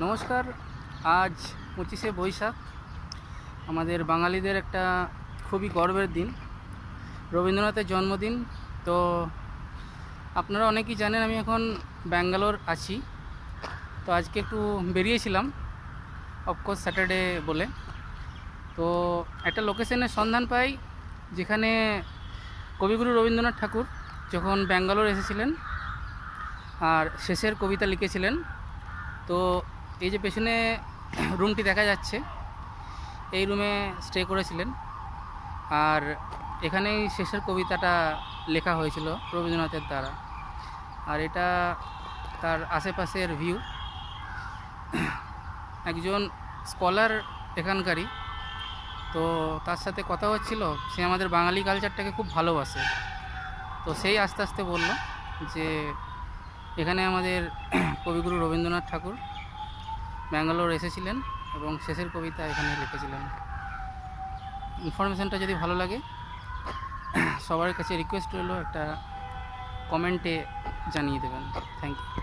নমস্কার। আজ 25শে বৈশাখ, আমাদের বাঙালিদের একটা খুবই গর্বের দিন, রবীন্দ্রনাথের জন্মদিন। তো আপনারা অনেকেই জানেন আমি এখন ব্যাঙ্গালোর আছি। তো আজকে একটু বেরিয়েছিলাম, অফকোর্স স্যাটারডে বলে। তো একটা লোকেশনের সন্ধান পাই যেখানে কবিগুরু রবীন্দ্রনাথ ঠাকুর যখন ব্যাঙ্গালোর এসেছিলেন আর শেষের কবিতা লিখেছিলেন। তো এই যে পেছনে রুমটি দেখা যাচ্ছে, এই রুমে স্টে করেছিলেন। আর এখানেই শেষের কবিতাটা লেখা হয়েছিল রবীন্দ্রনাথের দ্বারা। আর এটা তার আশেপাশের ভিউ। একজন স্কলার এখানকারই, তো তার সাথে কথা হচ্ছিল, সে আমাদের বাঙালি কালচারটাকে খুব ভালোবাসে। তো সেই আস্তে আস্তে বলল যে এখানে আমাদের কবিগুরু রবীন্দ্রনাথ ঠাকুর ব্যাঙ্গালোর এসেছিলেন এবং শেষের কবিতা এখানে লিখেছিলেন। ইনফরমেশনটা যদি ভালো লাগে, সবার কাছে রিকোয়েস্ট রইল একটা কমেন্টে জানিয়ে দেবেন। Thank you.